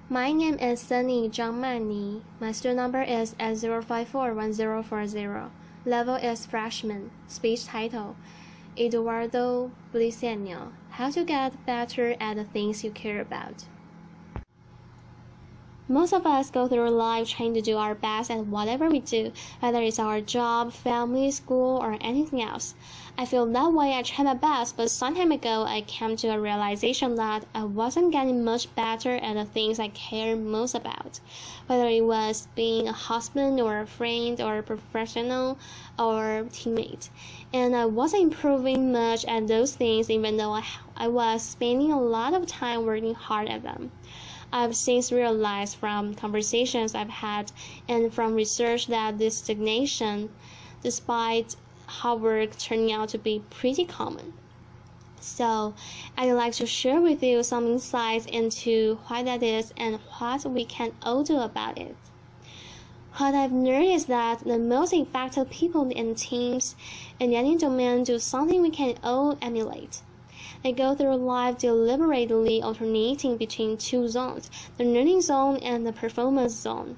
My name is Sunny Zhang Mani. My student number is S0541040. Level is freshman. Speech title: Eduardo, Briceño. How to get better at the things you care about. Most of us go through life trying to do our best at whatever we do, whether it's our job, family, school, or anything else. I feel that way. I try my best, but some time ago I came to a realization that I wasn't getting much better at the things I care most about, whether it was being a husband or a friend or a professional or teammate. And I wasn't improving much at those things, even though I was spending a lot of time working hard at them. I've since realized from conversations I've had and from research that this stagnation, despite hard work, turning out to be pretty common. So, I'd like to share with you some insights into why that is and what we can all do about it. What I've learned is that the most effective people and teams in any domain do something we can all emulate. They go through life deliberately alternating between two zones, the learning zone and the performance zone.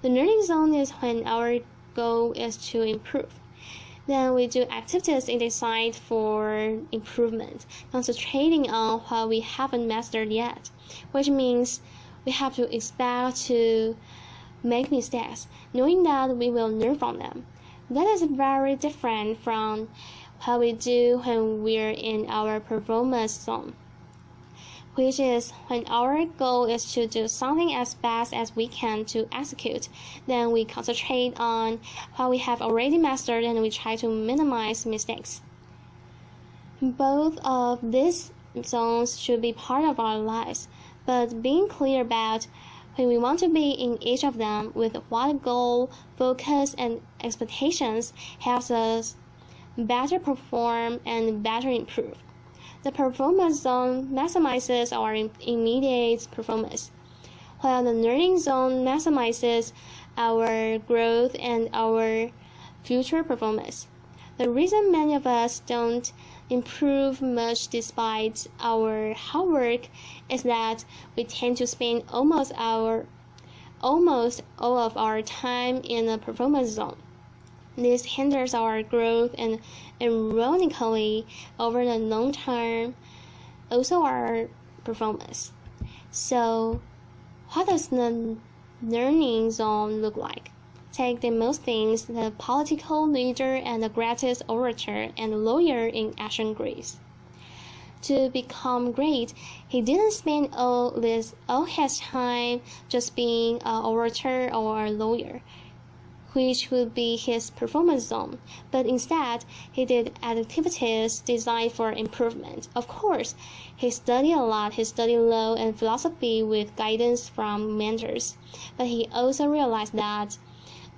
The learning zone is when our goal is to improve. Then we do activities designed for improvement, concentrating on what we haven't mastered yet, which means we have to expect to make mistakes, knowing that we will learn from them. That is very different from what we do when we're in our performance zone, which is when our goal is to do something as fast as we can to execute. Then we concentrate on what we have already mastered and we try to minimize mistakes. Both of these zones should be part of our lives, but being clear about when we want to be in each of them with what goal, focus, and expectations helps us better perform and better improve. The performance zone maximizes our immediate performance, while the learning zone maximizes our growth and our future performance. The reason many of us don't improve much despite our hard work is that we tend to spend almost all of our time in the performance zone. This hinders our growth and, ironically, over the long term, also our performance. So, what does the learning zone look like? Take the most things: the political leader and the greatest orator and lawyer in ancient Greece. To become great, he didn't spend all his time just being an orator or a lawyer, which would be his performance zone, but instead he did activities designed for improvement. Of course, he studied a lot. He studied law and philosophy with guidance from mentors, but he also realized that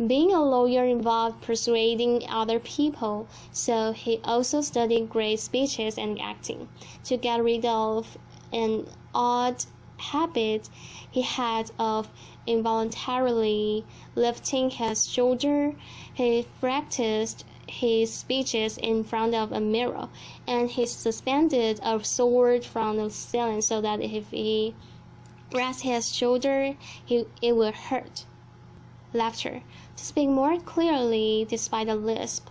being a lawyer involved persuading other people, so he also studied great speeches and acting. To get rid of an odd habit he had of involuntarily lifting his shoulder, he practiced his speeches in front of a mirror, and he suspended a sword from the ceiling so that if he raised his shoulder, it would hurt. Laughter. To speak more clearly, despite a lisp,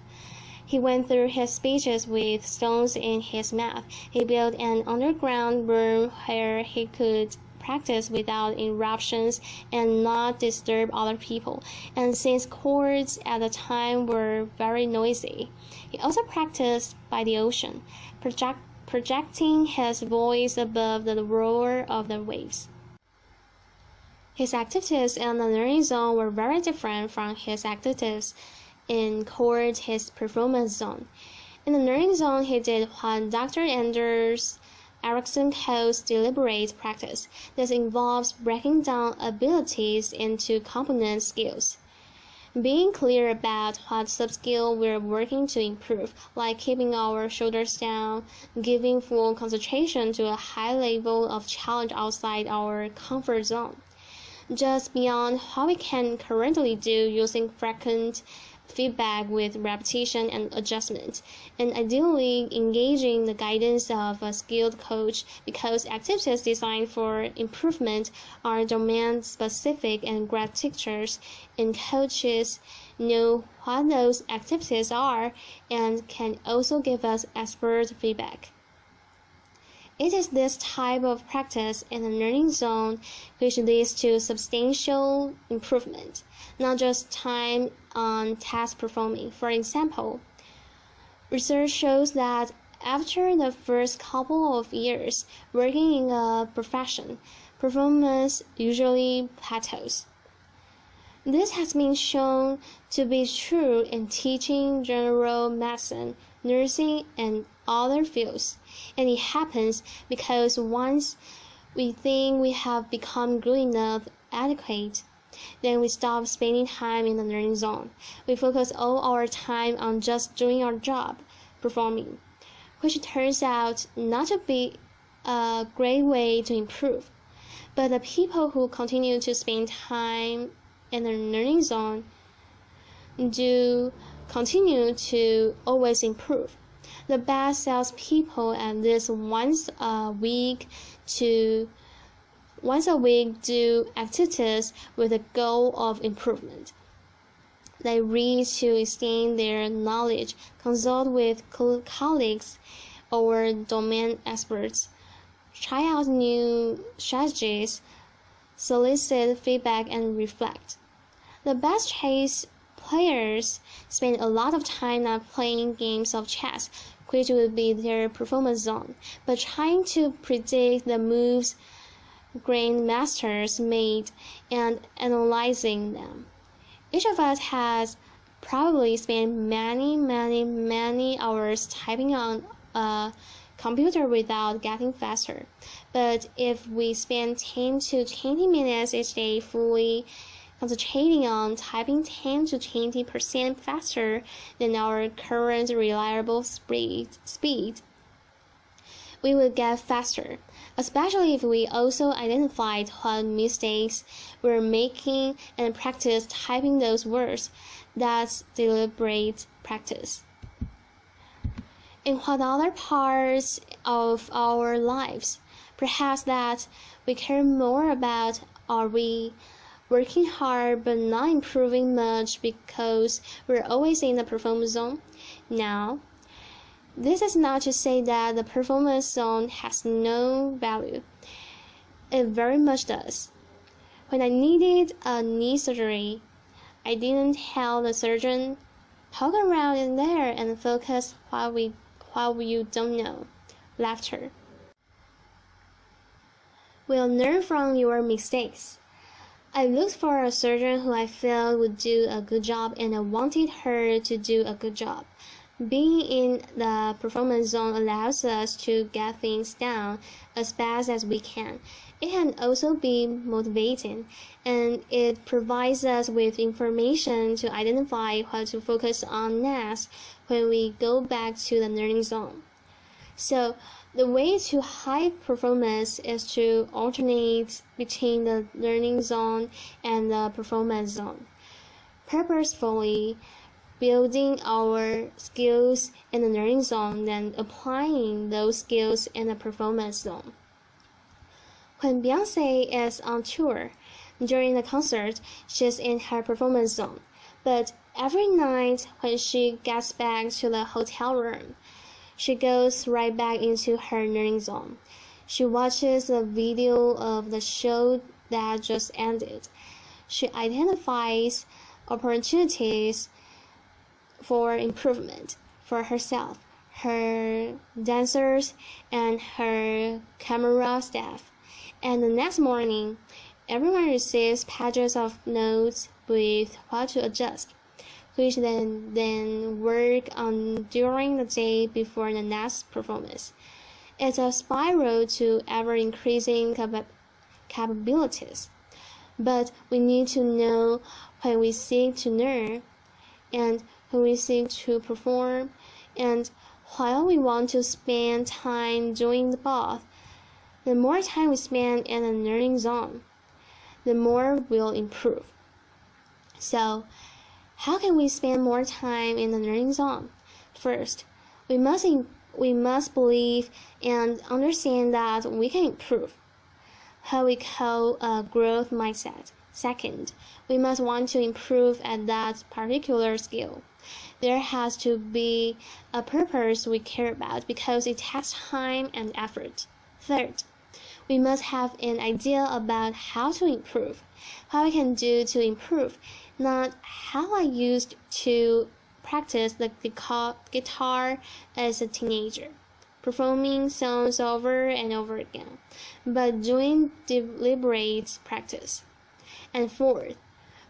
he went through his speeches with stones in his mouth. He built an underground room where he could practice without interruptions and not disturb other people. And since courts at the time were very noisy, he also practiced by the ocean, projecting his voice above the roar of the waves. His activities in the learning zone were very different from his activities in his performance zone. In the learning zone, he did what Dr. Anders Ericsson calls deliberate practice. This involves breaking down abilities into component skills. Being clear about what sub-skill we're working to improve, like keeping our shoulders down, giving full concentration to a high level of challenge outside our comfort zone, just beyond what we can currently do using frequent feedback with repetition and adjustment, and ideally engaging the guidance of a skilled coach, because activities designed for improvement are domain specific and great teachers and coaches know what those activities are and can also give us expert feedback. It is this type of practice in the learning zone which leads to substantial improvement, not just time on task performing. For example, research shows that after the first couple of years working in a profession, performance usually plateaus. This has been shown to be true in teaching, general medicine, nursing, and other fields, and it happens because once we think we have become good enough, adequate, then we stop spending time in the learning zone. We focus all our time on just doing our job, performing, which turns out not to be a great way to improve. But the people who continue to spend time in the learning zone do continue to always improve. The best salespeople at least once a week do activities with the goal of improvement. They read to extend their knowledge, consult with colleagues or domain experts, try out new strategies, solicit feedback, and reflect. The best chess players spend a lot of time not playing games of chess, which would be their performance zone, but trying to predict the moves grandmasters made and analyzing them. Each of us has probably spent many hours typing on a computer without getting faster. But if we spend 10 to 20 minutes each day fully concentrating on typing 10 to 20% faster than our current reliable speed, we will get faster, especially if we also identified what mistakes we're making and practice typing those words. That's deliberate practice. In what other parts of our lives, perhaps that we care more about, are we working hard but not improving much because we're always in the performance zone? Now, this is not to say that the performance zone has no value. It very much does. When I needed a knee surgery, I didn't tell the surgeon, poke around in there and focus while you don't know. Laughter. We'll learn from your mistakes. I looked for a surgeon who I felt would do a good job, and I wanted her to do a good job. Being in the performance zone allows us to get things done as fast as we can. It can also be motivating, and it provides us with information to identify what to focus on next when we go back to the learning zone. So, the way to high performance is to alternate between the learning zone and the performance zone, purposefully building our skills in the learning zone, then applying those skills in the performance zone. When Beyonce is on tour, during the concert, she's in her performance zone, but every night when she gets back to the hotel room, she goes right back into her learning zone. She watches a video of the show that just ended. She identifies opportunities for improvement for herself, her dancers, and her camera staff. And the next morning, everyone receives pages of notes with what to adjust, which then work on during the day before the next performance. It's a spiral to ever-increasing capabilities. But we need to know when we seek to learn, and when we seek to perform, and while we want to spend time doing the both. The more time we spend in a learning zone, the more we'll improve. So, How can we spend more time in the learning zone? First, we must believe and understand that we can improve, what we call a growth mindset. Second, we must want to improve at that particular skill. There has to be a purpose we care about because it takes time and effort. Third, we must have an idea about how to improve, what we can do to improve, not how I used to practice the guitar as a teenager, performing songs over and over again, but doing deliberate practice. And fourth,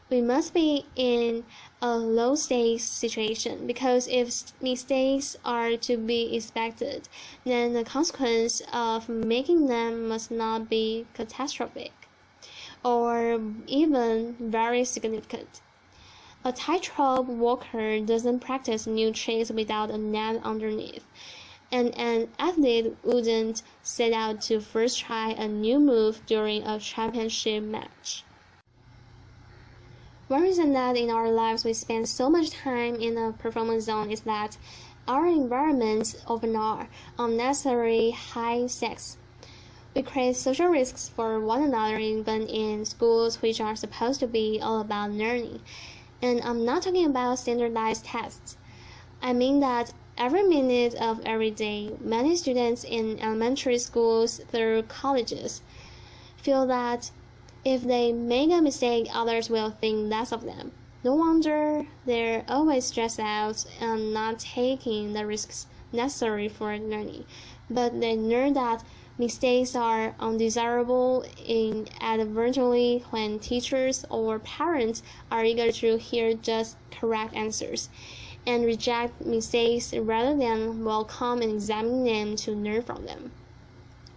we must be in a low-stakes situation because if mistakes are to be expected, then the consequence of making them must not be catastrophic or even very significant. A tightrope walker doesn't practice new tricks without a net underneath, and an athlete wouldn't set out to first try a new move during a championship match. One reason that in our lives we spend so much time in the performance zone is that our environments often are unnecessarily high stakes. We create social risks for one another even in schools which are supposed to be all about learning. And I'm not talking about standardized tests. I mean that every minute of every day, many students in elementary schools through colleges feel that if they make a mistake, others will think less of them. No wonder they're always stressed out and not taking the risks necessary for learning. But they learn that mistakes are undesirable inadvertently when teachers or parents are eager to hear just correct answers and reject mistakes rather than welcome and examine them to learn from them.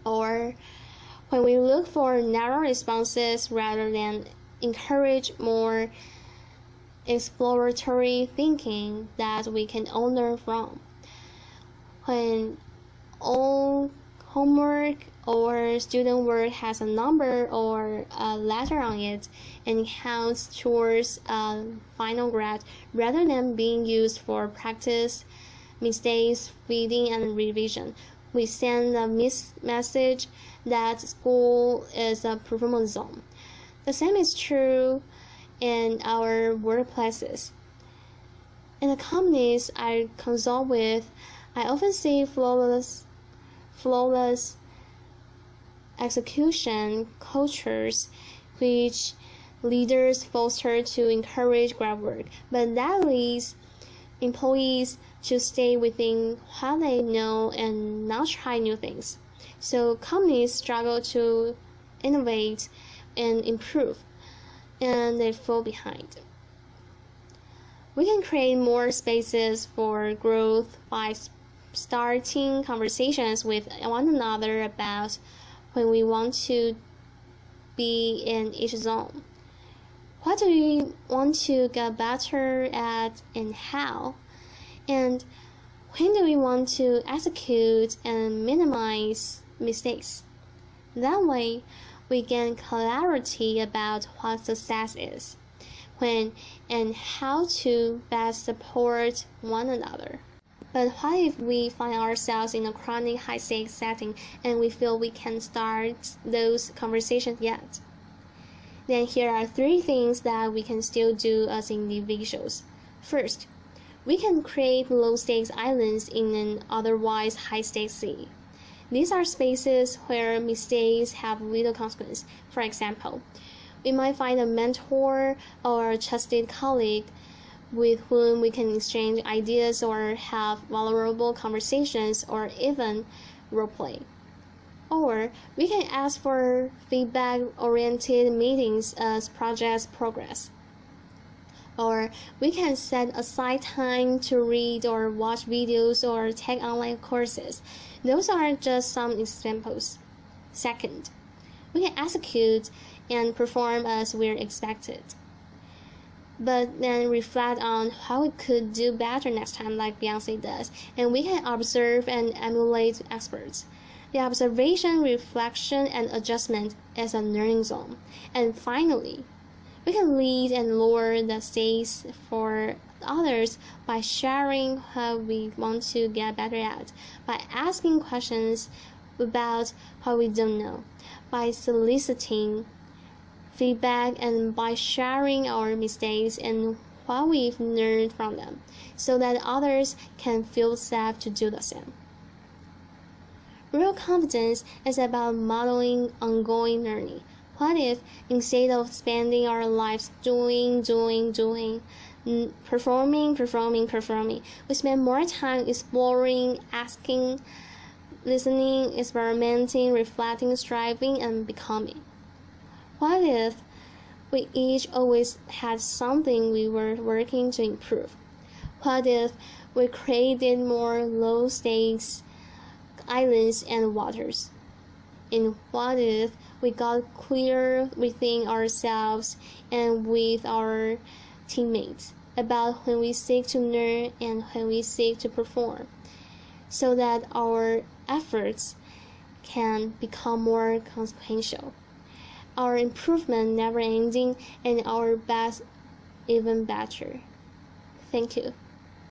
Or when we look for narrow responses rather than encourage more exploratory thinking that we can all learn from. When all homework or student work has a number or a letter on it and counts towards a final grade rather than being used for practice, mistakes, reading, and revision, we send a message that school is a performance zone. The same is true in our workplaces. In the companies I consult with, I often see flawless execution cultures which leaders foster to encourage great work, but that leads employees to stay within what they know and not try new things. So companies struggle to innovate and improve, and they fall behind. We can create more spaces for growth by starting conversations with one another about when we want to be in each zone. What do we want to get better at and how? And when do we want to execute and minimize mistakes? That way, we gain clarity about what success is, when and how to best support one another. But what if we find ourselves in a chronic high-stakes setting and we feel we can't start those conversations yet? Then here are 3 things that we can still do as individuals. First, we can create low-stakes islands in an otherwise high-stakes sea. These are spaces where mistakes have little consequence. For example, we might find a mentor or a trusted colleague with whom we can exchange ideas or have vulnerable conversations or even roleplay. Or we can ask for feedback-oriented meetings as projects progress. Or we can set aside time to read or watch videos or take online courses. Those are just some examples. Second, we can execute and perform as we're expected, but then reflect on how we could do better next time like Beyonce does, and we can observe and emulate experts. The observation, reflection, and adjustment is a learning zone. And finally, We can lead and lower the stakes for others by sharing what we want to get better at, by asking questions about what we don't know, by soliciting feedback, and by sharing our mistakes and what we've learned from them, so that others can feel safe to do the same. Real confidence is about modeling ongoing learning. What if, instead of spending our lives doing, performing, we spend more time exploring, asking, listening, experimenting, reflecting, striving, and becoming? What if we each always had something we were working to improve? What if we created more low-stakes islands and waters? And what if we got clear within ourselves and with our teammates about when we seek to learn and when we seek to perform, so that our efforts can become more consequential, our improvement never ending, and our best even better? Thank you.